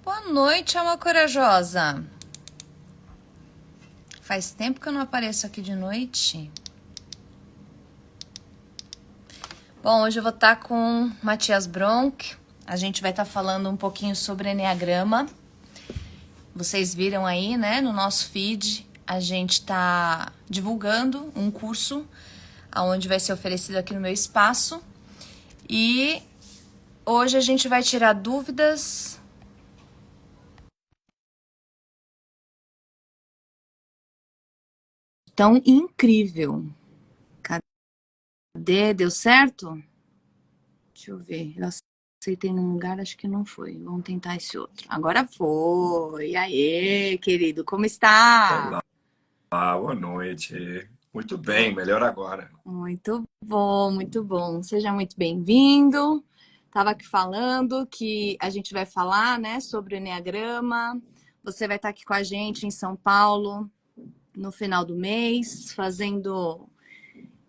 Boa noite, alma corajosa. Faz tempo que eu não apareço aqui de noite. Bom, hoje eu vou estar com Matias Bronk. A gente vai estar falando um pouquinho sobre Enneagrama. Vocês viram aí, né, no nosso feed, a gente está divulgando um curso onde vai ser oferecido aqui no meu espaço. E hoje a gente vai tirar dúvidas. Tão incrível. Cadê? Deu certo? Deixa eu ver. Eu aceitei num lugar, acho que não foi. Vamos tentar esse outro. Agora foi. E aí, querido, como está? Olá, boa noite. Muito bem, melhor agora. Muito bom, muito bom. Seja muito bem-vindo. Estava aqui falando que a gente vai falar, né, sobre o Enneagrama. Você vai estar aqui com a gente em São Paulo no final do mês, fazendo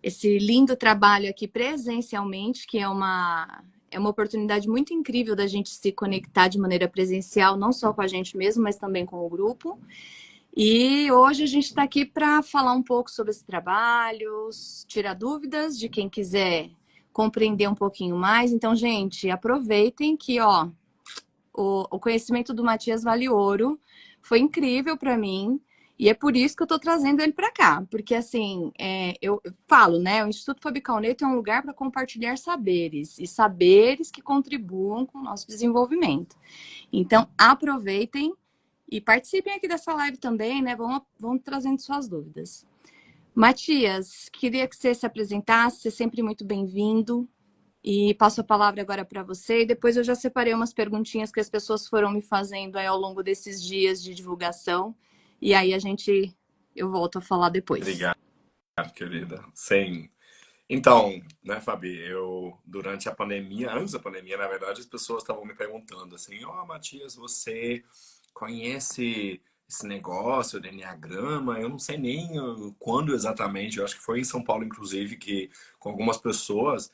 esse lindo trabalho aqui presencialmente, que é uma oportunidade muito incrível da gente se conectar de maneira presencial, não só com a gente mesmo, mas também com o grupo. E hoje a gente está aqui para falar um pouco sobre esse trabalho, tirar dúvidas de quem quiser compreender um pouquinho mais. Então, gente, aproveitem que, ó, o conhecimento do Matias vale ouro. Foi incrível para mim. E é por isso que eu estou trazendo ele para cá. Porque, assim, eu falo, né? O Instituto Fabical Neto é um lugar para compartilhar saberes. E saberes que contribuam com o nosso desenvolvimento. Então, aproveitem e participem aqui dessa live também, né? Vão trazendo suas dúvidas. Matias, queria que você se apresentasse. Você é sempre muito bem-vindo. E passo a palavra agora para você. E depois eu já separei umas perguntinhas que as pessoas foram me fazendo aí ao longo desses dias de divulgação. E aí eu volto a falar depois. Obrigado, querida. Sim. Então, né, Fabi, eu, durante a pandemia, antes da pandemia, na verdade, as pessoas estavam me perguntando assim, Matias, você conhece esse negócio de Enneagrama? Eu não sei nem quando exatamente, eu acho que foi em São Paulo, inclusive, que com algumas pessoas,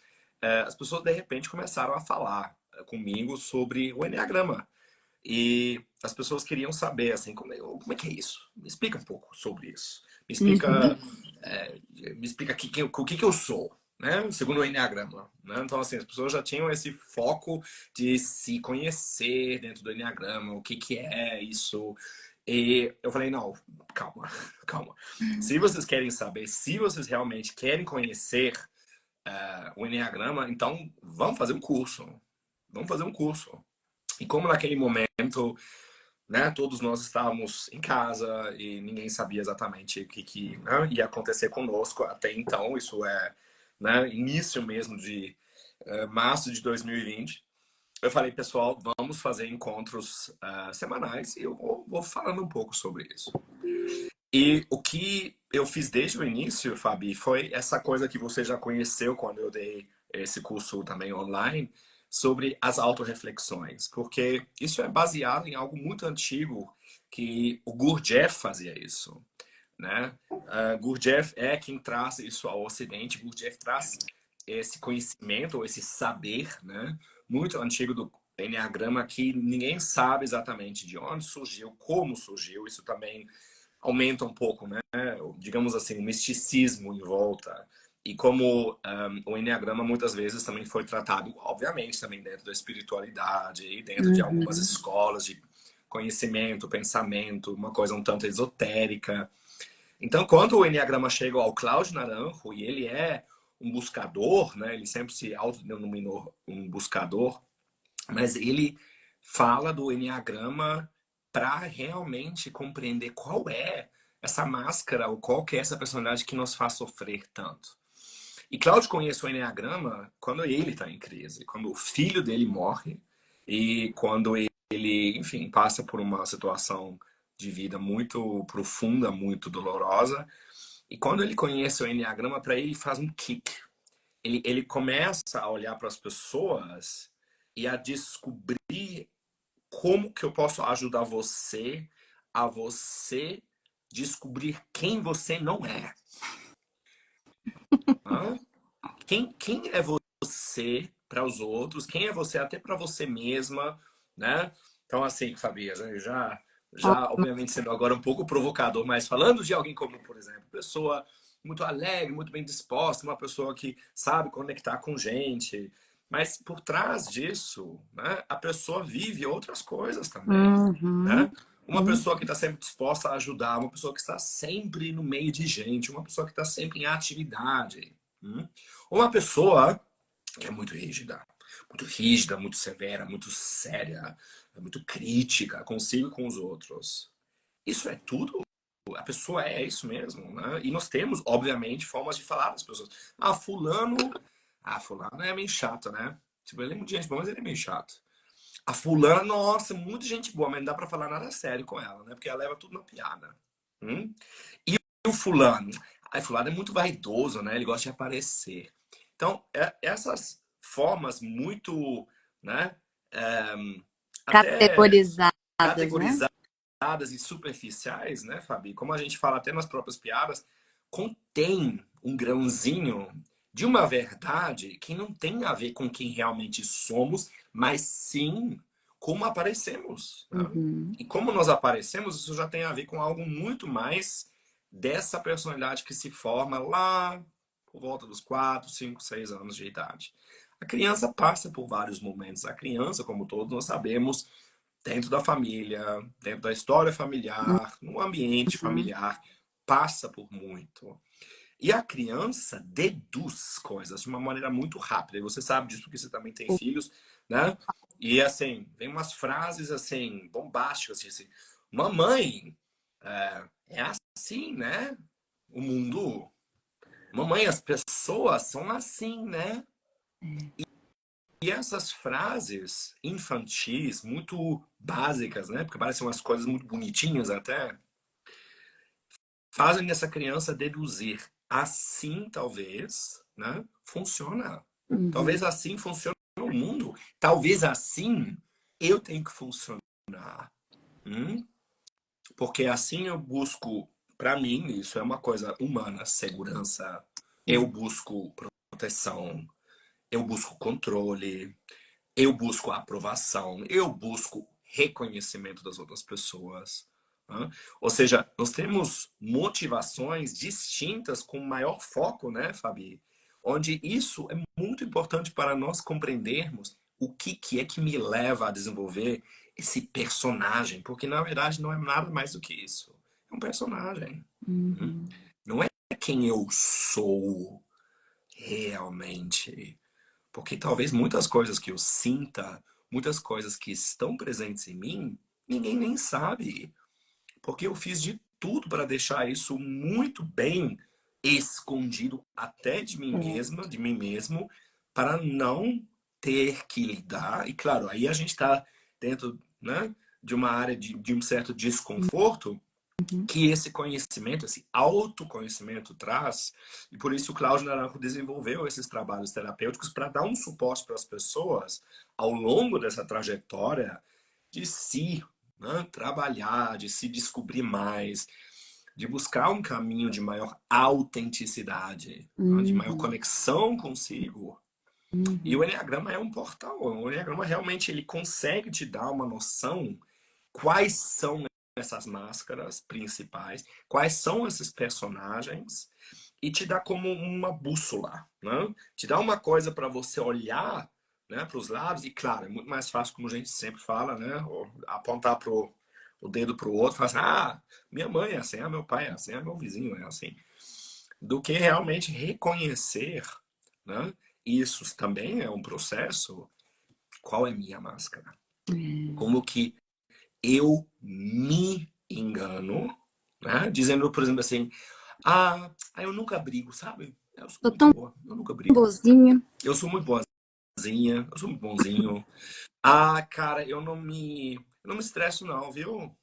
as pessoas de repente começaram a falar comigo sobre o Enneagrama. E as pessoas queriam saber, assim, como é que é isso? Me explica um pouco sobre isso. Me Uhum. explica, é, me explica o que eu sou, né? Segundo o Enneagrama, né? Então, assim, as pessoas já tinham esse foco de se conhecer dentro do Enneagrama, o que é isso. E eu falei, não, calma, calma. Se vocês querem saber, se vocês realmente querem conhecer o Enneagrama, então vamos fazer um curso. Vamos fazer um curso. E como naquele momento, né, todos nós estávamos em casa e ninguém sabia exatamente o que né, ia acontecer conosco até então, isso é, né, início mesmo de março de 2020. Eu falei, pessoal, vamos fazer encontros semanais e eu vou falando um pouco sobre isso. E o que eu fiz desde o início, Fabi, foi essa coisa que você já conheceu quando eu dei esse curso também online, sobre as autorreflexões, porque isso é baseado em algo muito antigo que o Gurdjieff fazia isso, né? Gurdjieff é quem traz isso ao Ocidente. Gurdjieff traz esse conhecimento, ou esse saber, né, muito antigo do Enneagrama que ninguém sabe exatamente de onde surgiu, como surgiu. Isso também aumenta um pouco, né? Digamos assim, o misticismo em volta. E como o Enneagrama muitas vezes também foi tratado, obviamente, também dentro da espiritualidade e dentro de algumas Uhum. escolas de conhecimento, pensamento, uma coisa um tanto esotérica. Então, quando o Enneagrama chega ao Cláudio Naranjo, e ele é um buscador, né? Ele sempre se autodenominou um buscador, mas ele fala do Enneagrama para realmente compreender qual é essa máscara ou qual que é essa personalidade que nos faz sofrer tanto. E Cláudio conhece o Enneagrama quando ele está em crise, quando o filho dele morre e quando ele, enfim, passa por uma situação de vida muito profunda, muito dolorosa. E quando ele conhece o Enneagrama, para ele faz um kick. Ele começa a olhar para as pessoas e a descobrir como que eu posso ajudar você a você descobrir quem você não é. Hã? Quem é você para os outros? Quem é você até para você mesma, né? Então, assim, Fabi, já, Ótimo. obviamente, sendo agora um pouco provocador, mas falando de alguém como, por exemplo, pessoa muito alegre, muito bem disposta, uma pessoa que sabe conectar com gente, mas por trás disso, né, a pessoa vive outras coisas também, Uhum. né? Uma pessoa que está sempre disposta a ajudar, uma pessoa que está sempre no meio de gente, uma pessoa que está sempre em atividade. Uma pessoa que é muito rígida, muito severa, muito séria, muito crítica consigo e com os outros. Isso é tudo? A pessoa é isso mesmo, né? E nós temos, obviamente, formas de falar das pessoas. Fulano é meio chato, né? Tipo, ele é muito gente boa, mas ele é meio chato. A fulana, nossa, muita gente boa, mas não dá pra falar nada sério com ela, né? Porque ela leva tudo na piada. Hum? E o fulano? Ai, fulano é muito vaidoso, né? Ele gosta de aparecer. Então, essas formas muito, né? é, até Categorizadas, né? categorizadas e superficiais, né, Fabi? Como a gente fala até nas próprias piadas, contém um grãozinho de uma verdade que não tem a ver com quem realmente somos, mas sim como aparecemos, né? Uhum. E como nós aparecemos, isso já tem a ver com algo muito mais dessa personalidade que se forma lá por volta dos 4, 5, 6 anos de idade. A criança passa por vários momentos. A criança, como todos nós sabemos, dentro da família, dentro da história familiar, no ambiente Uhum. familiar, passa por muito. E a criança deduz coisas de uma maneira muito rápida. E você sabe disso porque você também tem filhos, né? E assim, vem umas frases assim, bombásticas, assim, mamãe, é assim, né? O mundo. Mamãe, as pessoas são assim, né? E essas frases infantis, muito básicas, né? Porque parecem umas coisas muito bonitinhas até, fazem essa criança deduzir. Assim, talvez, né? Funciona. Uhum. Talvez assim funcione o mundo. Talvez assim eu tenho que funcionar. Hum? Porque assim eu busco, para mim, isso é uma coisa humana, segurança. Eu Uhum. busco proteção, eu busco controle, eu busco aprovação, eu busco reconhecimento das outras pessoas. Né? Ou seja, nós temos motivações distintas com maior foco, né, Fabi? Onde isso é muito importante para nós compreendermos o que é que me leva a desenvolver esse personagem, porque na verdade não é nada mais do que isso. É um personagem. Hum? Uhum. Não é quem eu sou realmente. Porque talvez muitas coisas que eu sinta, muitas coisas que estão presentes em mim, ninguém nem sabe. Porque eu fiz de tudo para deixar isso muito bem escondido até de mim É. mesma, de mim mesmo, para não ter que lidar. E claro, aí a gente está dentro, né, de uma área de um certo desconforto, Uhum. que esse conhecimento, esse autoconhecimento traz, e por isso o Cláudio Naranjo desenvolveu esses trabalhos terapêuticos para dar um suporte para as pessoas ao longo dessa trajetória de se, né, trabalhar, de se descobrir mais, de buscar um caminho de maior autenticidade, né, de maior Uhum. conexão consigo. E o Uhum. Enneagrama é um portal. O Enneagrama realmente ele consegue te dar uma noção quais são essas máscaras principais, quais são esses personagens e te dá como uma bússola, né? Te dá uma coisa para você olhar, né, para os lados e claro, é muito mais fácil como a gente sempre fala, né, apontar o dedo para o outro, e falar assim, minha mãe é assim, meu pai é assim, meu vizinho é assim, do que realmente reconhecer, né? Isso também é um processo. Qual é minha máscara? É. Como que eu me engano, né? Dizendo, por exemplo, assim, eu nunca brigo, sabe? Eu sou Tô muito tão boa, eu nunca brigo. boazinha. Eu sou muito boazinha, eu sou muito bonzinho. Cara, eu não me estresso não, viu? Não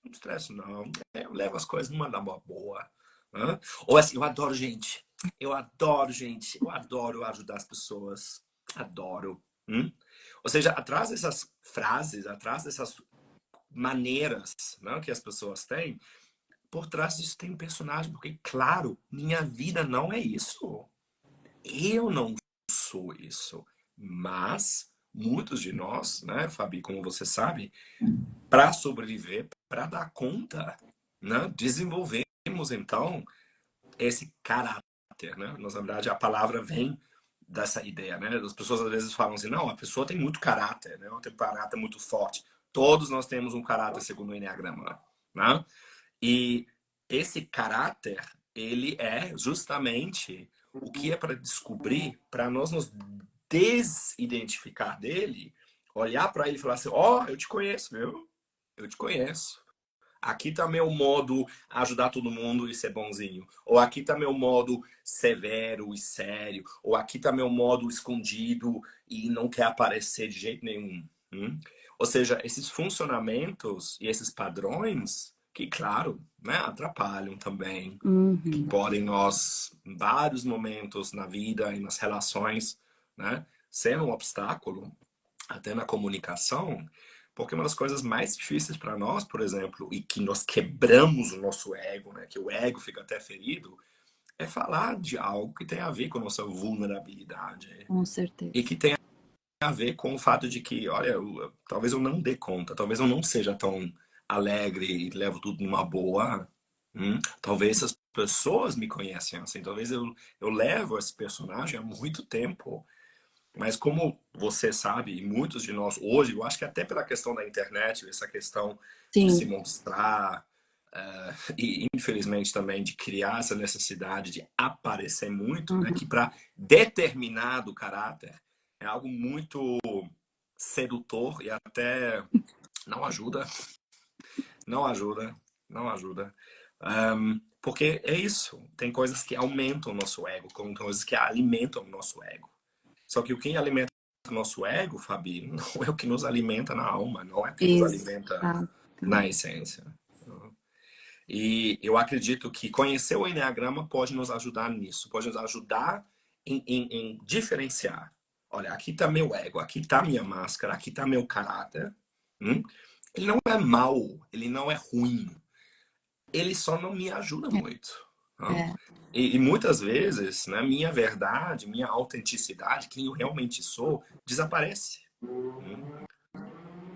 me estresso não. Eu levo as coisas numa boa. Né? Ou assim, eu adoro gente. Eu adoro gente. Eu adoro ajudar as pessoas. Adoro. Ou seja, atrás dessas frases, atrás dessas maneiras, né, que as pessoas têm, por trás disso tem um personagem, porque, claro, minha vida não é isso. Eu não sou isso. Mas muitos de nós, né, Fabi, como você sabe, para sobreviver, para dar conta, né, desenvolvemos então esse caráter, né? Na verdade, a palavra vem dessa ideia, né? As pessoas às vezes falam assim, não, a pessoa tem muito caráter, né? Ela tem um caráter muito forte. Todos nós temos um caráter segundo o Enneagrama, né? E esse caráter, ele é justamente o que é para descobrir, para nós nos desidentificar dele, olhar para ele e falar assim, ó, eu te conheço, viu? Eu te conheço. Aqui tá meu modo ajudar todo mundo e ser bonzinho. Ou aqui tá meu modo severo e sério. Ou aqui tá meu modo escondido e não quer aparecer de jeito nenhum. Ou seja, esses funcionamentos e esses padrões, que, claro, né, atrapalham também, que Uhum. podem nós, em vários momentos na vida e nas relações, né, ser um obstáculo até na comunicação, porque uma das coisas mais difíceis para nós, por exemplo, e que nós quebramos o nosso ego, né, que o ego fica até ferido, é falar de algo que tem a ver com a nossa vulnerabilidade Com e certeza. que tem a ver com o fato de que, olha, talvez eu não dê conta, talvez eu não seja tão alegre e levo tudo numa boa. Talvez as pessoas me conhecem assim, talvez eu levo esse personagem há muito tempo. Mas como você sabe, e muitos de nós hoje, eu acho que até pela questão da internet, essa questão de se Sim. mostrar, e infelizmente também de criar essa necessidade de aparecer muito, né, Uhum. que para determinado caráter é algo muito sedutor e até não ajuda, não ajuda, não ajuda. Porque é isso, tem coisas que aumentam o nosso ego, como coisas que alimentam o nosso ego. Só que o que alimenta o nosso ego, Fabi, não é o que nos alimenta na alma, não é o que nos alimenta Exato. na essência. E eu acredito que conhecer o Enneagrama pode nos ajudar nisso, pode nos ajudar em diferenciar. Olha, aqui está meu ego, aqui está minha máscara, aqui está meu caráter. Ele não é mau, ele não é ruim, ele só não me ajuda muito. Tá? É. E muitas vezes, né, minha verdade, minha autenticidade, quem eu realmente sou, desaparece. Hum?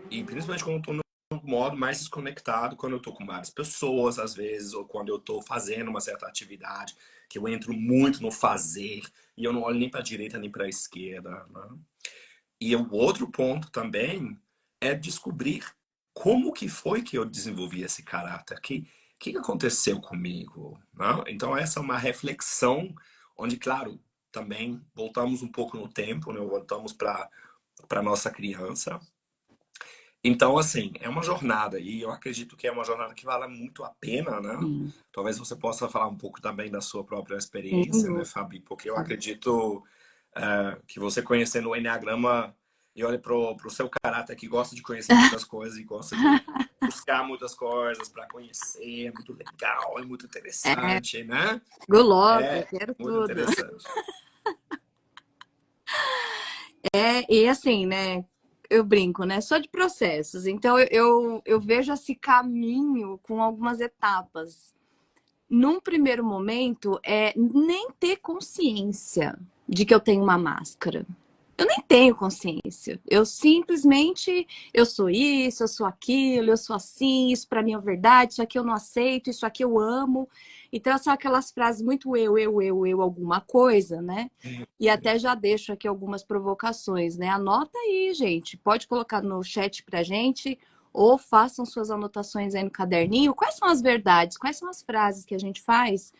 E principalmente quando eu estou no modo mais desconectado, quando eu estou com várias pessoas, às vezes, ou quando eu estou fazendo uma certa atividade, que eu entro muito no fazer, e eu não olho nem para a direita nem para a esquerda. Né? E o outro ponto também é descobrir como que foi que eu desenvolvi esse caráter, que aconteceu comigo, né? Então essa é uma reflexão onde, claro, também voltamos um pouco no tempo, né? Voltamos para nossa criança. Então, assim, é uma jornada e eu acredito que é uma jornada que vale muito a pena, né? Sim. Talvez você possa falar um pouco também da sua própria Sem experiência, né, dúvida. Fabi? Porque eu acredito que você conhecendo o Enneagrama e olha pro seu caráter que gosta de conhecer muitas coisas e gosta de buscar muitas coisas para conhecer, é muito legal, é muito É, interessante, né? gulosa, É quero muito tudo. interessante. É, e assim, né? Eu brinco, né? Só de processos. Então, eu vejo esse caminho com algumas etapas. Num primeiro momento, é nem ter consciência de que eu tenho uma máscara. Eu nem tenho consciência. Eu simplesmente, eu sou isso, eu sou aquilo, eu sou assim, isso para mim é verdade, isso aqui eu não aceito, isso aqui eu amo. Então, são aquelas frases muito eu, alguma coisa, né? E até já deixo aqui algumas provocações, né? Anota aí, gente. Pode colocar no chat pra gente ou façam suas anotações aí no caderninho. Quais são as verdades? Quais são as frases que a gente faz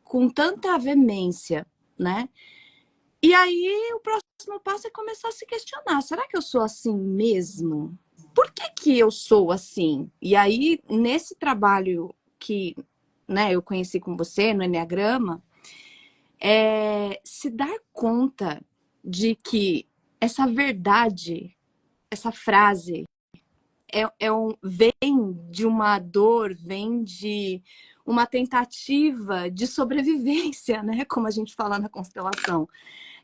com tanta veemência, né? E aí o próximo passo é começar a se questionar: será que eu sou assim mesmo? Por que que eu sou assim? E aí, nesse trabalho que, né, eu conheci com você no Enneagrama, se dar conta de que essa verdade, essa frase, vem de uma dor, vem de uma tentativa de sobrevivência, né? Como a gente fala na constelação.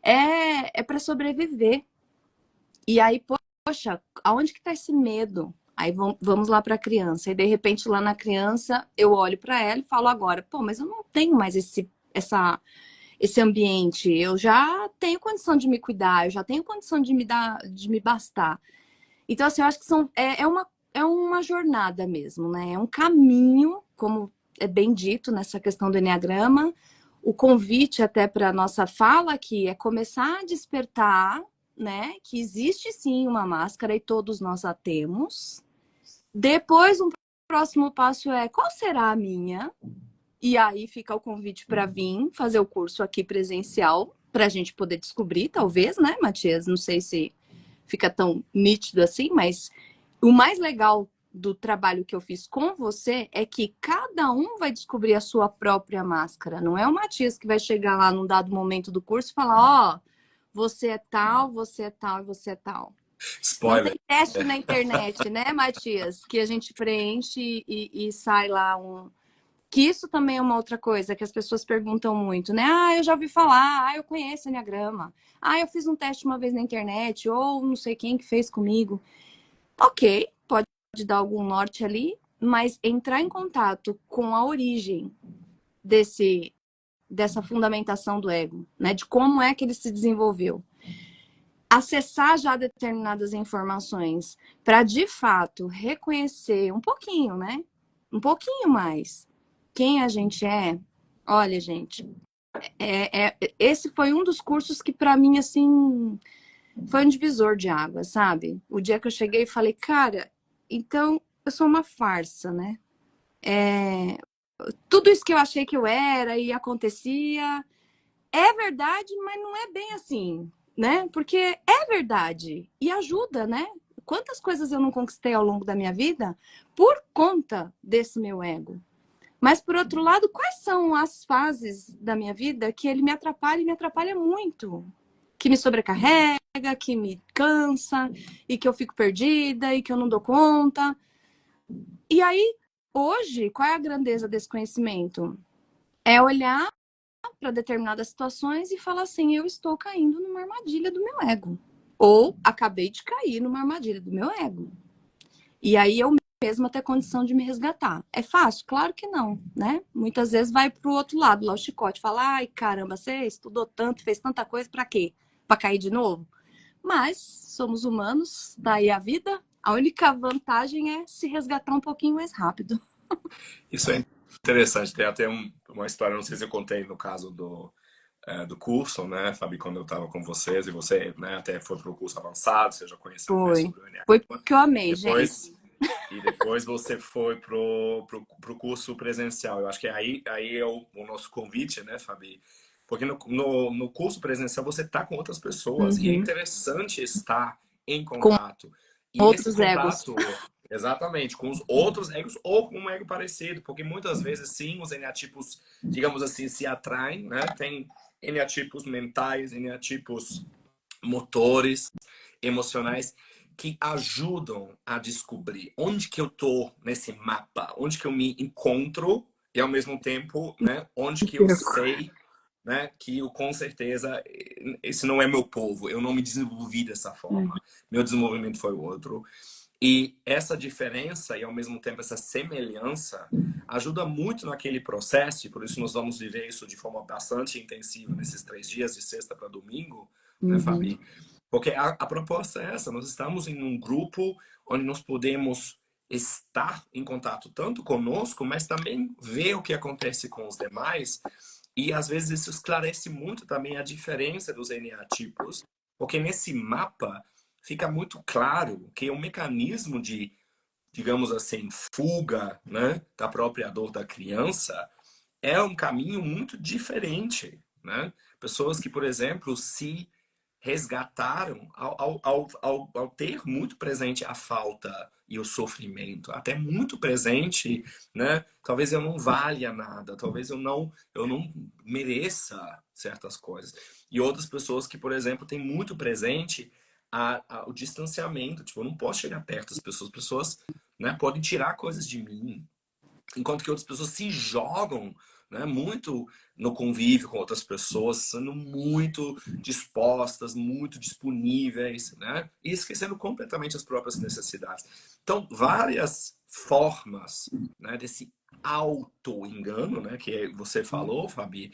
É para sobreviver. E aí, poxa, aonde que tá esse medo? Aí vamos lá para a criança. E de repente, lá na criança, eu olho para ela e falo agora, pô, mas eu não tenho mais esse ambiente, eu já tenho condição de me cuidar, eu já tenho condição de me dar, de me bastar. Então, assim, eu acho que é uma jornada mesmo, né? É um caminho, como é bem dito nessa questão do Enneagrama. O convite até para a nossa fala aqui é começar a despertar, né? Que existe sim uma máscara e todos nós a temos. Depois, um próximo passo é qual será a minha? E aí fica o convite para vir fazer o curso aqui presencial, para a gente poder descobrir, talvez, né, Matias? Não sei se fica tão nítido assim, mas o mais legal do trabalho que eu fiz com você é que cada um vai descobrir a sua própria máscara. Não é o Matias que vai chegar lá num dado momento do curso e falar: ó, oh, você é tal, você é tal e você é tal. Não tem Spoiler. teste na internet, né, Matias? Que a gente preenche e sai lá um. Que isso também é uma outra coisa que as pessoas perguntam muito, né? Ah, eu já ouvi falar, ah, eu conheço Enneagrama, ah, eu fiz um teste uma vez na internet, ou não sei quem que fez comigo. Ok, pode dar algum norte ali, mas entrar em contato com a origem dessa fundamentação do ego, né? De como é que ele se desenvolveu. Acessar já determinadas informações para, de fato, reconhecer um pouquinho, né? Um pouquinho mais quem a gente é. Olha, gente, esse foi um dos cursos que, para mim, assim, foi um divisor de água, sabe? O dia que eu cheguei e falei, cara, então eu sou uma farsa, né? Tudo isso que eu achei que eu era e acontecia é verdade, mas não é bem assim, né? Porque é verdade e ajuda, né? Quantas coisas eu não conquistei ao longo da minha vida por conta desse meu ego. Mas, por outro lado, quais são as fases da minha vida que ele me atrapalha e me atrapalha muito? Que me sobrecarrega, que me cansa, e que eu fico perdida, e que eu não dou conta. E aí, hoje, qual é a grandeza desse conhecimento? É olhar para determinadas situações e falar assim: eu estou caindo numa armadilha do meu ego. Ou acabei de cair numa armadilha do meu ego. E aí eu mesma ter condição de me resgatar. É fácil? Claro que não, né? Muitas vezes vai pro outro lado, lá o chicote, fala: ai, caramba, você estudou tanto, fez tanta coisa, para quê? Para cair de novo? Mas somos humanos, daí a vida. A única vantagem é se resgatar um pouquinho mais rápido. Isso é interessante. Tem até uma história, não sei se eu contei no caso do curso, né, Fabi, quando eu estava com vocês, e você, né, até foi para o curso avançado, você já conheceu mais Foi. sobre o Foi Enneagrama. porque eu amei, gente. Depois, depois você foi pro curso presencial. Eu acho que aí é o nosso convite, né, Fabi? Porque no curso presencial você está com outras pessoas e é Uhum. interessante estar em Com contato. E esse outros egos. contato, exatamente, com os outros egos ou com um ego parecido, porque muitas vezes, sim, os eneatipos, digamos assim, se atraem, né? Tem eneatipos mentais, eneatipos motores, emocionais, que ajudam a descobrir onde que eu tô nesse mapa, onde que eu me encontro e ao mesmo tempo, né, onde que eu sei, né, que eu, com certeza esse não é meu povo, eu não me desenvolvi dessa Uhum. forma, meu desenvolvimento foi outro. E essa diferença e ao mesmo tempo essa semelhança ajuda muito naquele processo, e por isso nós vamos viver isso de forma bastante intensiva nesses 3 dias, de sexta para domingo, né, Uhum. Fabi? Porque a proposta é essa, nós estamos em um grupo onde nós podemos estar em contato tanto conosco, mas também ver o que acontece com os demais, e às vezes isso esclarece muito também a diferença dos eneatipos, porque nesse mapa fica muito claro que o mecanismo de, digamos assim, fuga, né, da própria dor da criança é um caminho muito diferente, né? Pessoas que, por exemplo, se resgataram ao ter muito presente a falta e o sofrimento, até muito presente, né? Talvez eu não valha nada, talvez eu não mereça certas coisas. E outras pessoas que, por exemplo, têm muito presente o distanciamento, tipo, eu não posso chegar perto das pessoas, pessoas, né, podem tirar coisas de mim, enquanto que outras pessoas se jogam, né, muito no convívio com outras pessoas, sendo muito dispostas, muito disponíveis, né, e esquecendo completamente as próprias necessidades. Então, várias formas, né, desse auto-engano, né, que você falou, Fabi,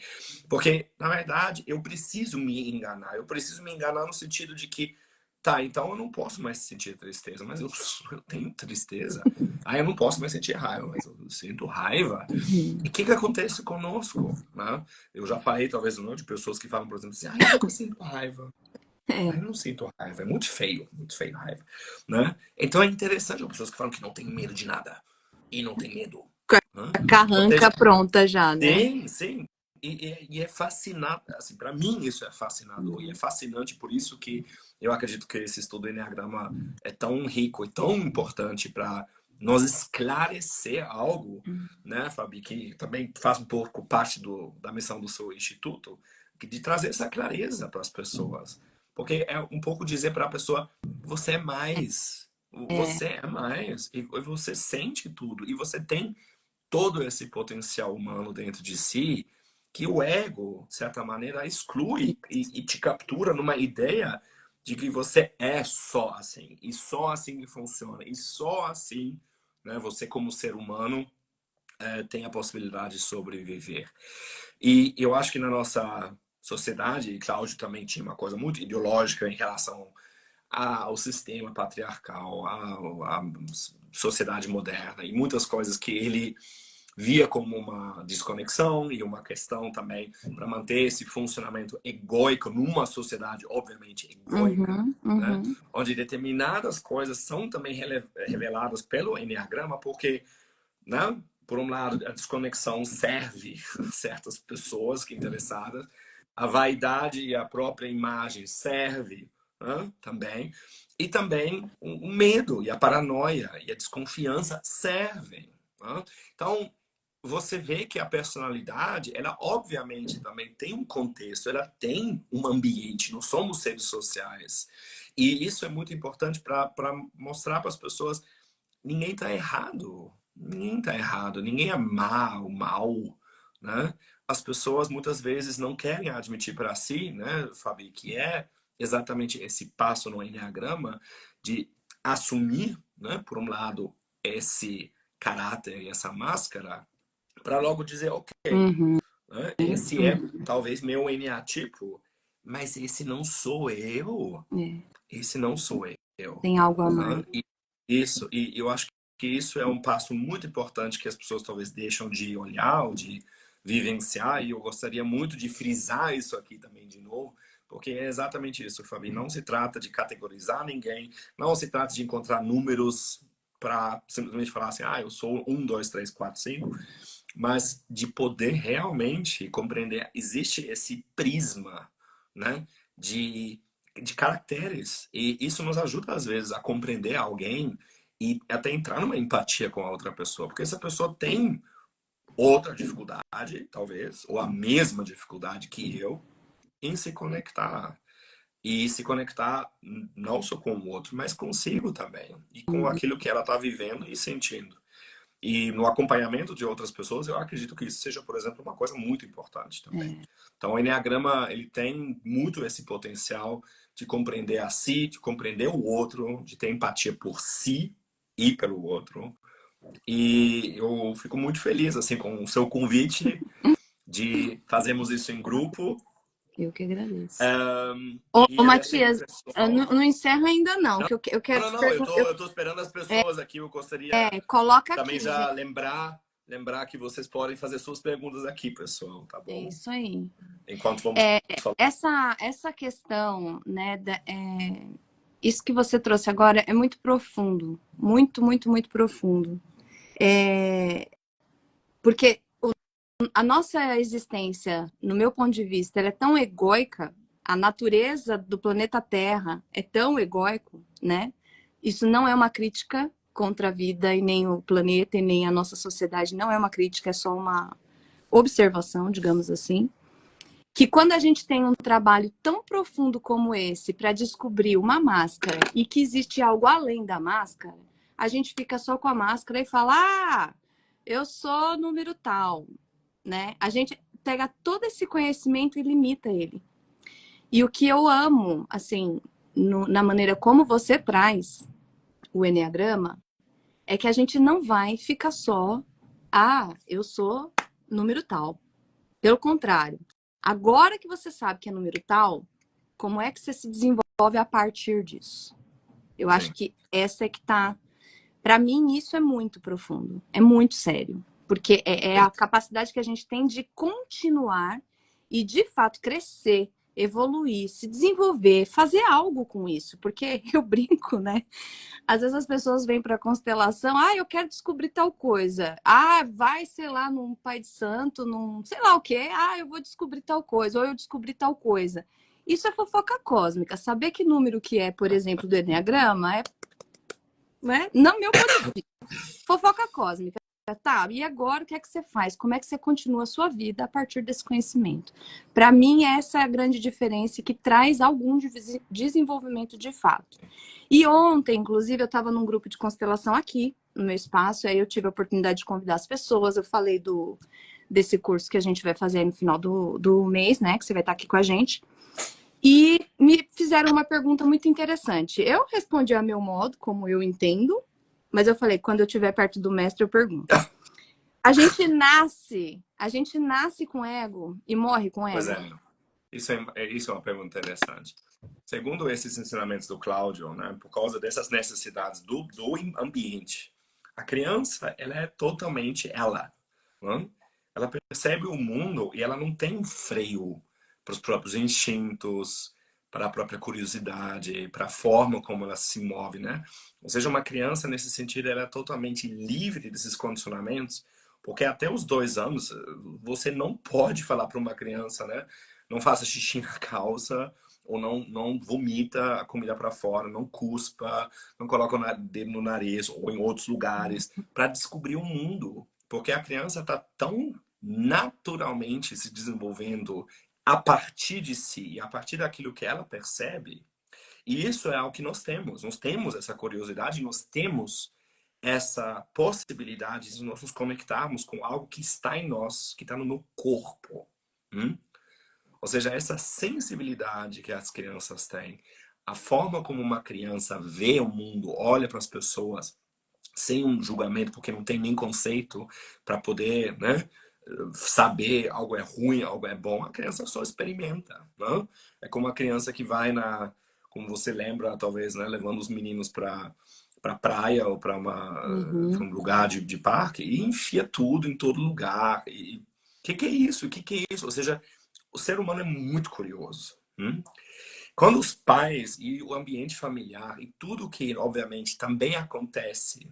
porque, na verdade, eu preciso me enganar. Eu preciso me enganar no sentido de que, tá, então eu não posso mais sentir tristeza, mas eu tenho tristeza. Aí eu não posso mais sentir raiva, mas eu sinto raiva. E o que acontece conosco, né? Eu já falei, talvez, não, de pessoas que falam, por exemplo, assim, eu nunca sinto raiva. É, Eu não sinto raiva, é muito feio raiva, né? Então é interessante as pessoas que falam que não tem medo de nada e não tem medo, né? a Ou seja, carranca pronta já, né? sim, sim. E é fascinante, assim, para mim isso é fascinador. E é fascinante por isso que eu acredito que esse estudo do Enneagrama é tão rico e tão importante para nos esclarecer algo, né, Fabi, que também faz um pouco parte da missão do seu instituto, de trazer essa clareza para as pessoas. Porque é um pouco dizer para a pessoa, você é mais, É, você é mais, e você sente tudo, e você tem todo esse potencial humano dentro de si que o ego, de certa maneira, exclui e te captura numa ideia de que você é só assim, e só assim que funciona, e só assim, né, você como ser humano tem a possibilidade de sobreviver. E eu acho que na nossa sociedade, e Cláudio também tinha uma coisa muito ideológica em relação ao sistema patriarcal, à sociedade moderna e muitas coisas que ele via como uma desconexão e uma questão também para manter esse funcionamento egóico numa sociedade, obviamente, egóica, uhum, né? uhum, Onde determinadas coisas são também reveladas pelo Enneagrama, porque, né? Por um lado, a desconexão serve certas pessoas que interessadas, a vaidade e a própria imagem serve, né? Também, e também o medo e a paranoia e a desconfiança servem, né? Então, você vê que a personalidade, ela obviamente também tem um contexto, ela tem um ambiente, não somos seres sociais. E isso é muito importante para mostrar para as pessoas, ninguém está errado, ninguém está errado, ninguém é mal, né? As pessoas muitas vezes não querem admitir para si, né, Fabi, que é exatamente esse passo no enneagrama de assumir, né, por um lado, esse caráter e essa máscara, para logo dizer, ok, uhum, né, esse é talvez meu eneatipo, mas esse não sou eu, é, esse não sou eu. tem algo a mais. Né? Isso, e eu acho que isso é um passo muito importante que as pessoas talvez deixam de olhar ou de vivenciar, e eu gostaria muito de frisar isso aqui também de novo, porque é exatamente isso, Fabi. Não se trata de categorizar ninguém, não se trata de encontrar números para simplesmente falar assim, eu sou 1, 2, 3, 4, 5, mas de poder realmente compreender, existe esse prisma, né, de caracteres, e isso nos ajuda às vezes a compreender alguém e até entrar numa empatia com a outra pessoa, porque essa pessoa tem outra dificuldade, talvez, ou a mesma dificuldade que eu, em se conectar. E se conectar não só com o outro, mas consigo também. E com aquilo que ela está vivendo e sentindo. E no acompanhamento de outras pessoas, eu acredito que isso seja, por exemplo, uma coisa muito importante também. É. Então, o Enneagrama, ele tem muito esse potencial de compreender a si, de compreender o outro, de ter empatia por si e pelo outro. E eu fico muito feliz, assim, com o seu convite de fazermos isso em grupo. Eu que agradeço. Ô, E assim, Matias, pessoal... não encerra ainda não, que eu quero Não, te não, perguntar. eu tô esperando as pessoas aqui. Eu gostaria Coloca também aqui, já gente. lembrar que vocês podem fazer suas perguntas aqui, pessoal, tá É bom? isso aí. Enquanto vamos falar. Essa questão, né, isso que você trouxe agora é muito profundo, muito, muito, muito profundo. Porque a nossa existência, no meu ponto de vista, ela é tão egóica, a natureza do planeta Terra é tão egóico, né? Isso não é uma crítica contra a vida e nem o planeta e nem a nossa sociedade, não é uma crítica, é só uma observação, digamos assim. Que quando a gente tem um trabalho tão profundo como esse para descobrir uma máscara e que existe algo além da máscara, a gente fica só com a máscara e fala: eu sou número tal, né? A gente pega todo esse conhecimento e limita ele. E o que eu amo, assim, na maneira como você traz o Enneagrama, é que a gente não vai ficar só ah, eu sou número tal. Pelo contrário, agora que você sabe que é número tal, como é que você se desenvolve a partir disso? Eu acho Sim. que essa é que tá. Para mim, isso é muito profundo, é muito sério, porque é a capacidade que a gente tem de continuar e, de fato, crescer, evoluir, se desenvolver, fazer algo com isso, porque eu brinco, né? Às vezes as pessoas vêm para a constelação, ah, eu quero descobrir tal coisa. Ah, vai, sei lá, num pai de santo, num sei lá o quê. Ah, eu vou descobrir tal coisa, ou eu descobri tal coisa. Isso é fofoca cósmica. Saber que número que é, por exemplo, do Eneagrama é, né? Não meu ponto de vista. Fofoca cósmica. Tá, e agora o que é que você faz? Como é que você continua a sua vida a partir desse conhecimento? Para mim, essa é a grande diferença que traz algum desenvolvimento de fato. E ontem, inclusive, eu estava num grupo de constelação aqui no meu espaço, aí eu tive a oportunidade de convidar as pessoas, eu falei desse curso que a gente vai fazer no final do mês, né? Que você vai estar aqui com a gente. E me fizeram uma pergunta muito interessante. Eu respondi a meu modo, como eu entendo, mas eu falei, quando eu estiver perto do mestre, eu pergunto. A gente nasce com ego e morre com Pois ego? é, isso é uma pergunta interessante. Segundo esses ensinamentos do Cláudio, né, por causa dessas necessidades do ambiente, a criança, ela é totalmente ela. Né? Ela percebe o mundo e ela não tem um freio para os próprios instintos, para a própria curiosidade, para a forma como ela se move, né? Ou seja, uma criança, nesse sentido, ela é totalmente livre desses condicionamentos, porque até os 2 anos, você não pode falar para uma criança, né? Não faça xixi na calça, ou não vomita a comida para fora, não cuspa, não coloca o dedo no nariz ou em outros lugares, para descobrir o mundo. Porque a criança está tão naturalmente se desenvolvendo a partir de si, a partir daquilo que ela percebe. E isso é algo que nós temos. Nós temos essa curiosidade, nós temos essa possibilidade de nós nos conectarmos com algo que está em nós, que está no meu corpo. Hum? Ou seja, essa sensibilidade que as crianças têm, a forma como uma criança vê o mundo, olha para as pessoas, sem um julgamento, porque não tem nem conceito para poder, né, saber algo é ruim, algo é bom. A criança só experimenta, né? É como a criança que vai como você lembra, talvez, né, levando os meninos para praia ou para Uhum, um lugar de parque e enfia tudo em todo lugar. E que é isso? O que é isso? Ou seja, o ser humano é muito curioso. Quando os pais e o ambiente familiar e tudo que, obviamente, também acontece,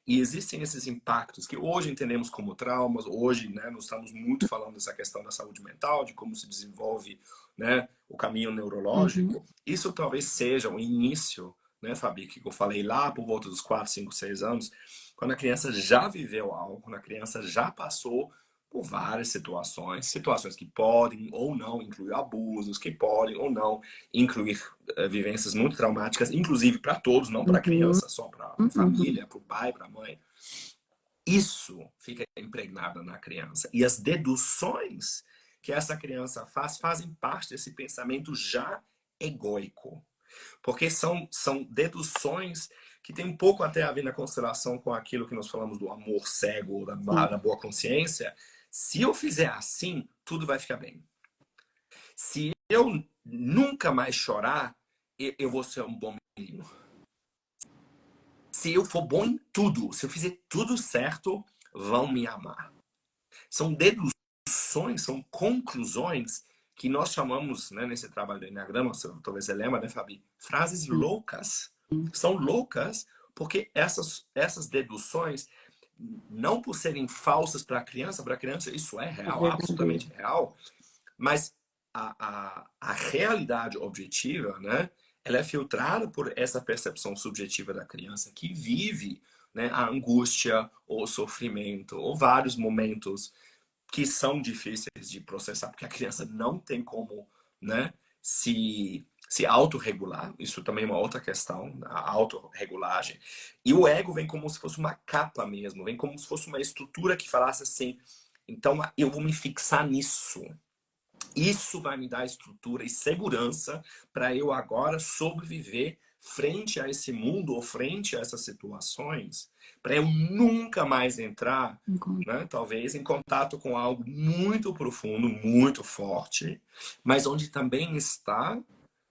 e existem esses impactos que hoje entendemos como traumas, hoje, né, nós estamos muito falando dessa questão da saúde mental, de como se desenvolve, né, o caminho uhum, neurológico, isso talvez seja o início, né, Fabi, que eu falei lá por volta dos 4, 5, 6 anos, quando a criança já viveu algo, quando a criança já passou por várias situações, situações que podem ou não incluir abusos, que podem ou não incluir vivências muito traumáticas, inclusive para todos, não para a uhum, criança, só para a uhum, família, para o pai, para a mãe. Isso fica impregnado na criança. E as deduções que essa criança faz fazem parte desse pensamento já egóico. Porque são deduções que tem um pouco até a ver na constelação com aquilo que nós falamos do amor cego, da sim. boa consciência. Se eu fizer assim, tudo vai ficar bem. Se eu nunca mais chorar, eu vou ser um bom menino. Se eu for bom em tudo, se eu fizer tudo certo, vão me amar. São deduções, são conclusões que nós chamamos, né, nesse trabalho do Enneagrama, talvez você lembra, né, Fabi? Frases loucas. São loucas porque essas deduções, não por serem falsas para a criança isso é É real, verdadeiro. absolutamente real, mas a realidade objetiva, né, ela é filtrada por essa percepção subjetiva da criança que vive, né, a angústia ou o sofrimento ou vários momentos que são difíceis de processar, porque a criança não tem como, né, se autorregular. Isso também é uma outra questão, a autorregulagem. E o ego vem como se fosse uma capa mesmo, vem como se fosse uma estrutura que falasse assim, então eu vou me fixar nisso. Isso vai me dar estrutura e segurança para eu agora sobreviver frente a esse mundo ou frente a essas situações, para eu nunca mais entrar, né, talvez em contato com algo muito profundo, muito forte, mas onde também está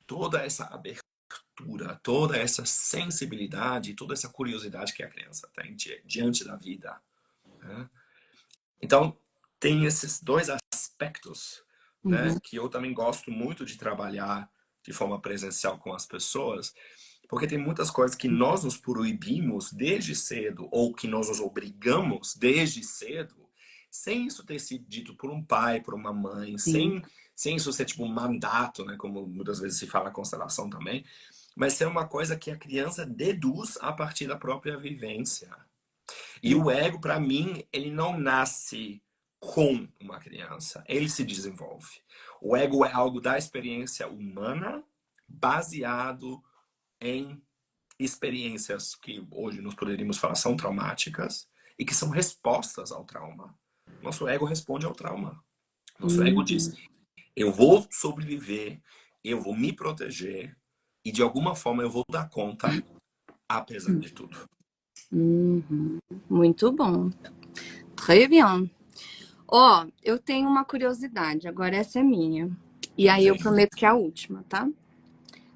toda essa abertura, toda essa sensibilidade, toda essa curiosidade que a criança tem diante da vida, né? Então, tem esses dois aspectos, né, que eu também gosto muito de trabalhar de forma presencial com as pessoas, porque tem muitas coisas que nós nos proibimos desde cedo, ou que nós nos obrigamos desde cedo, sem isso ter sido dito por um pai, por uma mãe, sem isso ser tipo um mandato, né, como muitas vezes se fala na constelação também, mas ser uma coisa que a criança deduz a partir da própria vivência. E o ego, para mim, ele não nasce com uma criança, ele se desenvolve. O ego é algo da experiência humana, baseado em experiências que hoje nós poderíamos falar são traumáticas e que são respostas ao trauma. Nosso ego responde ao trauma. Nosso ego diz: eu vou sobreviver, eu vou me proteger e de alguma forma eu vou dar conta, apesar de tudo. Muito bom. Très bien. Ó, eu tenho uma curiosidade, agora essa é minha. E aí eu prometo que é a última, tá?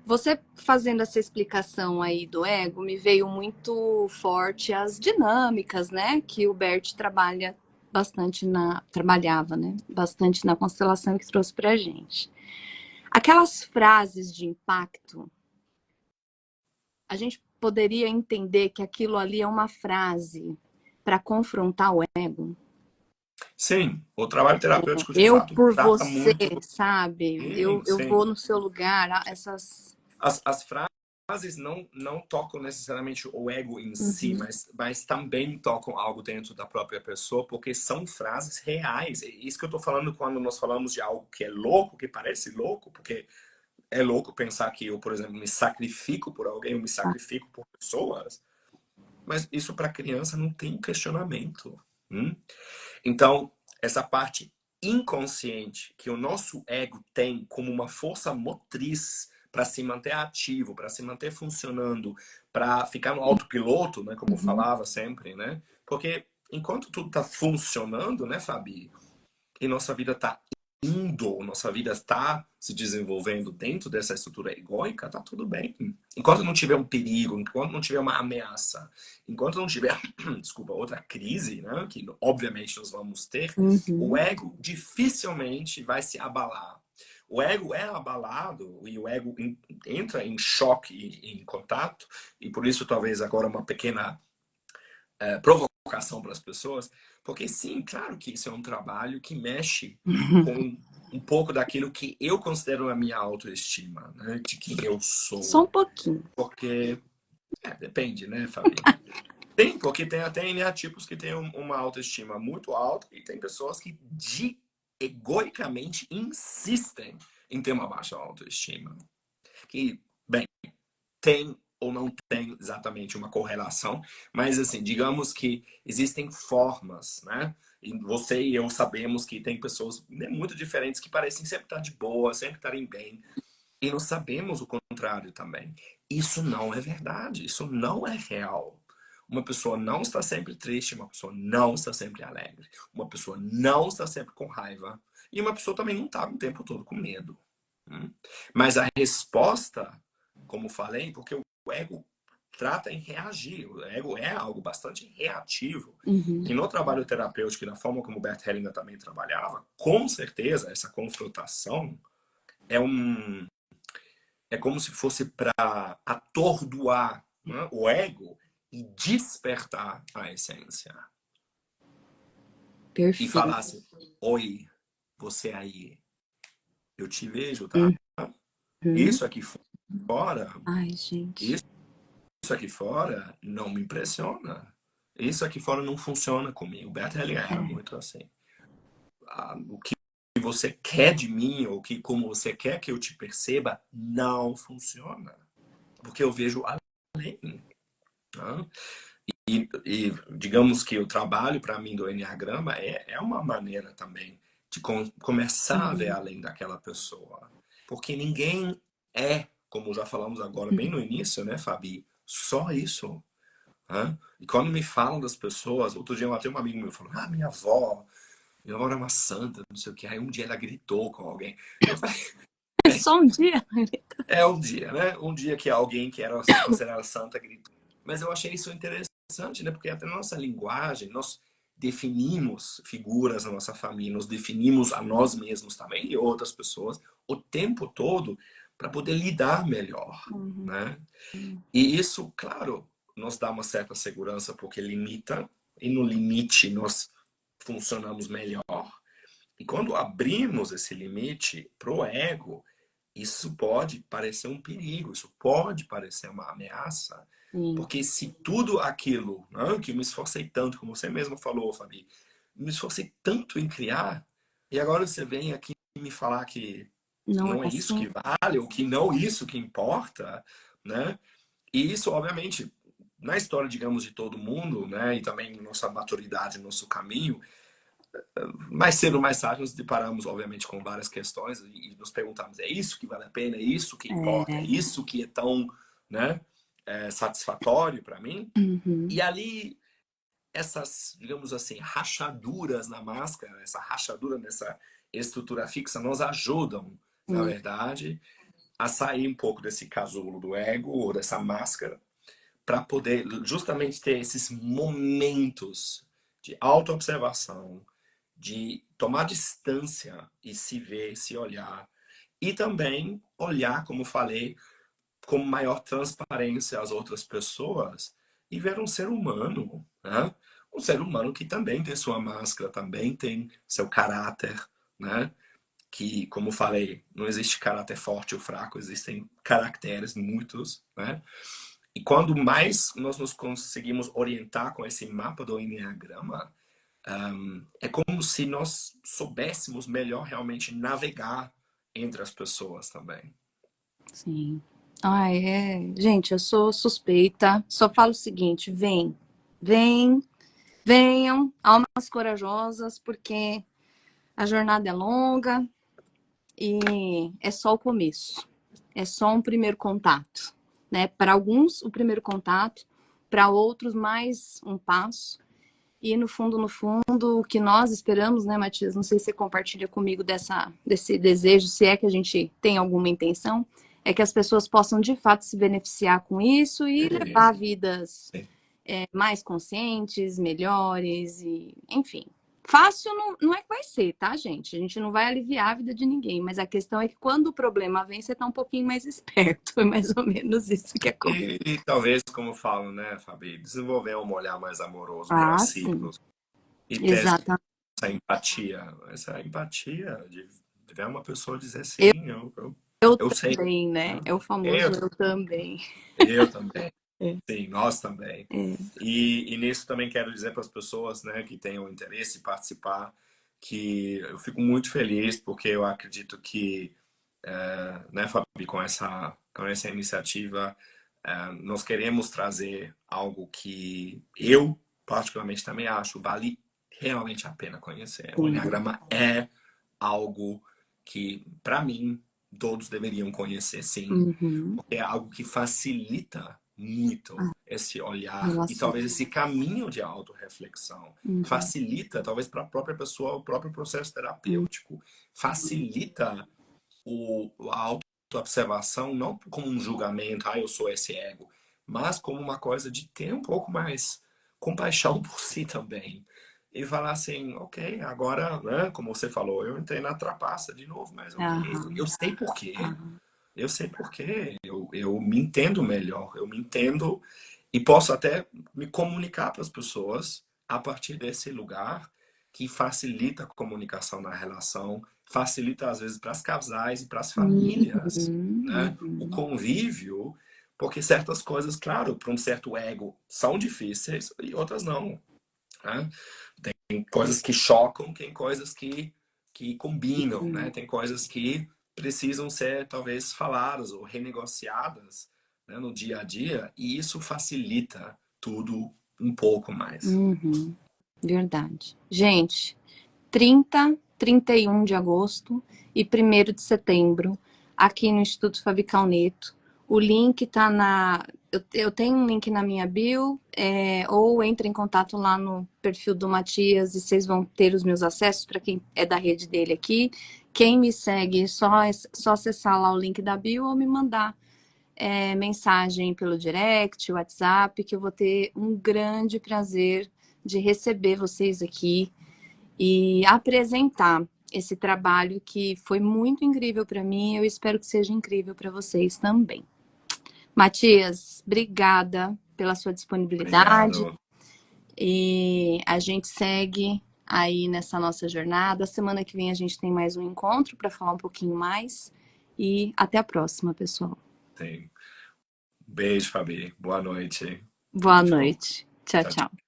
Você fazendo essa explicação aí do ego, me veio muito forte as dinâmicas, né? Que o Bert trabalhava, né? Bastante na constelação que trouxe pra gente. Aquelas frases de impacto, a gente poderia entender que aquilo ali é uma frase para confrontar o ego. Sim, o trabalho terapêutico de Eu fato por trata você, muito. sabe? Sim, Eu vou sim. no seu lugar, essas. As frases não tocam necessariamente o ego em si, mas também tocam algo dentro da própria pessoa, porque são frases reais. É isso que eu estou falando quando nós falamos de algo que é louco, que parece louco, porque é louco pensar que eu, por exemplo, me sacrifico por alguém, eu me sacrifico por pessoas, mas isso para criança não tem questionamento. Então, essa parte inconsciente que o nosso ego tem como uma força motriz para se manter ativo, para se manter funcionando, para ficar no autopiloto, né, como eu falava sempre, né? Porque enquanto tudo está funcionando, né, Fabi, e nossa vida está indo, nossa vida está se desenvolvendo dentro dessa estrutura egóica, tá tudo bem. Enquanto não tiver um perigo, enquanto não tiver uma ameaça, enquanto não tiver, desculpa, outra crise, né, que obviamente nós vamos ter, o ego dificilmente vai se abalar. O ego é abalado e o ego entra em choque, em contato, e por isso talvez agora uma pequena provocação para as pessoas, porque sim, claro que isso é um trabalho que mexe com um pouco daquilo que eu considero a minha autoestima, né? De quem eu Só um sou. pouquinho. Porque, depende, né, Fabi? Tem, porque tem até eneatipos que têm uma autoestima muito alta e tem pessoas que egoicamente insistem em ter uma baixa autoestima. Que, bem, tem ou não tem exatamente uma correlação, mas assim, digamos que existem formas, né? E você e eu sabemos que tem pessoas muito diferentes que parecem sempre estar de boa, sempre estarem bem, e nós sabemos o contrário também. Isso não é verdade, isso não é real. Uma pessoa não está sempre triste, uma pessoa não está sempre alegre, uma pessoa não está sempre com raiva, e uma pessoa também não está o tempo todo com medo. Mas a resposta, como falei, porque o ego trata em reagir, o ego é algo bastante reativo. E no trabalho terapêutico, e na forma como o Bert Hellinger também trabalhava, com certeza essa confrontação é como se fosse para atordoar, né, o ego e despertar a essência. Perfeito. E falar assim: oi, você aí, eu te vejo, tá? Isso aqui fora, Ai, gente. isso aqui fora não me impressiona. Isso aqui fora não funciona comigo. O Bert Hellinger era muito assim. O que você quer de mim, ou que como você quer que eu te perceba, não funciona. Porque eu vejo além. Né? E digamos que o trabalho para mim do Enneagrama é uma maneira também de começar a ver além daquela pessoa. Porque ninguém é como já falamos agora, bem no início, né, Fabi? Só isso. Né? E quando me falam das pessoas, outro dia até um amigo meu falou, minha avó era uma santa, não sei o que. Aí um dia ela gritou com alguém. Eu falei, É só um dia. é um dia, né? Um dia que alguém que era considerada santa gritou. Mas eu achei isso interessante, né? Porque até na nossa linguagem, nós definimos figuras na nossa família, nós definimos a nós mesmos também e outras pessoas o tempo todo para poder lidar melhor, Uhum. né? E isso, claro, nos dá uma certa segurança porque limita e no limite nós funcionamos melhor. E quando abrimos esse limite para o ego, isso pode parecer um perigo, isso pode parecer uma ameaça, Sim. porque se tudo aquilo, né, que eu me esforcei tanto, como você mesmo falou, Fabi, me esforcei tanto em criar, e agora você vem aqui me falar que Não é não é isso assim? que vale, ou que não é isso que importa, né? E isso, obviamente, na história, digamos, de todo mundo, né, e também nossa maturidade, nosso caminho, mais cedo ou mais tarde nos deparamos, obviamente, com várias questões e nos perguntamos, é isso que vale a pena? É isso que importa? É É. isso que é tão, né, satisfatório para mim? Uhum. E ali, essas, digamos assim, rachaduras na máscara, essa rachadura nessa estrutura fixa, nos ajudam, na Sim. verdade, a sair um pouco desse casulo do ego ou dessa máscara para poder justamente ter esses momentos de autoobservação, de tomar distância e se ver, se olhar. E também olhar, como falei, com maior transparência às outras pessoas e ver um ser humano, né? Um ser humano que também tem sua máscara, também tem seu caráter, né? Que, como falei, não existe caráter forte ou fraco, existem caracteres muitos, né? E quando mais nós nos conseguimos orientar com esse mapa do Enneagrama, é como se nós soubéssemos melhor realmente navegar entre as pessoas também. Sim. Ah, é. Gente, eu sou suspeita. Só falo o seguinte: vem, venham, almas corajosas, porque a jornada é longa e é só o começo. É só um primeiro contato, né? Para alguns, o primeiro contato, para outros, mais um passo. E no fundo, o que nós esperamos, né, Matias? Não sei se você compartilha comigo desse desejo, se é que a gente tem alguma intenção, é que as pessoas possam de fato se beneficiar com isso e É, levar vidas é, mais conscientes, melhores, e enfim. Fácil não é que vai ser, tá, gente? A gente não vai aliviar a vida de ninguém, mas a questão é que quando o problema vem, você tá um pouquinho mais esperto. É mais ou menos isso que acontece. e talvez, como falam, né, Fabi, desenvolver um olhar mais amoroso para Ah, si sim. e ter Exatamente. essa empatia de ver uma pessoa dizer Eu, sim, eu eu sei, também, né? né? É o famoso Eu, eu também. eu também. É, Sim, nós também. é. E nisso também quero dizer para as pessoas, né, que tenham interesse em participar, que eu fico muito feliz porque eu acredito que, né, Fabi, com essa iniciativa, nós queremos trazer algo que eu, particularmente, também acho vale realmente a pena conhecer. O Sim. Enneagrama é algo que, para mim, todos deveriam conhecer, sim, Uhum. é algo que facilita muito Ah, esse olhar e relação. talvez esse caminho de autorreflexão. Uhum. Facilita, talvez para a própria pessoa, o próprio processo Uhum. terapêutico. Facilita a autoobservação não como um julgamento, eu sou esse ego, mas como uma coisa de ter um pouco mais compaixão por si também. E falar assim, ok, agora, né, como você falou, eu entrei na trapaça de novo, mas ok, Aham. eu sei por quê. Aham. Eu sei por quê. Eu me entendo melhor. Eu me entendo e posso até me comunicar para as pessoas a partir desse lugar que facilita a comunicação na relação, facilita às vezes para as casais e para as famílias, Uhum. né? O Uhum. convívio, porque certas coisas, claro, para um certo ego são difíceis e outras não, né? Tem coisas que chocam, tem coisas que combinam, né? Tem coisas que precisam ser talvez faladas ou renegociadas, né, no dia a dia, e isso facilita tudo um pouco mais. Uhum. Verdade. Gente, 30, 31 de agosto e 1º de setembro, aqui no Instituto Fabi Calneto, O link tá na. Eu tenho um link na minha bio, ou entre em contato lá no perfil do Matias e vocês vão ter os meus acessos para quem é da rede dele aqui. Quem me segue, só acessar lá o link da bio ou me mandar mensagem pelo direct, WhatsApp, que eu vou ter um grande prazer de receber vocês aqui e apresentar esse trabalho que foi muito incrível para mim. Eu espero que seja incrível para vocês também. Matias, obrigada pela sua disponibilidade Obrigado. e a gente segue aí nessa nossa jornada. Semana que vem a gente tem mais um encontro para falar um pouquinho mais e até a próxima, pessoal. Sim. Beijo, Fabi. Boa noite. Boa Tchau. noite. Tchau, Tchau, tchau. tchau.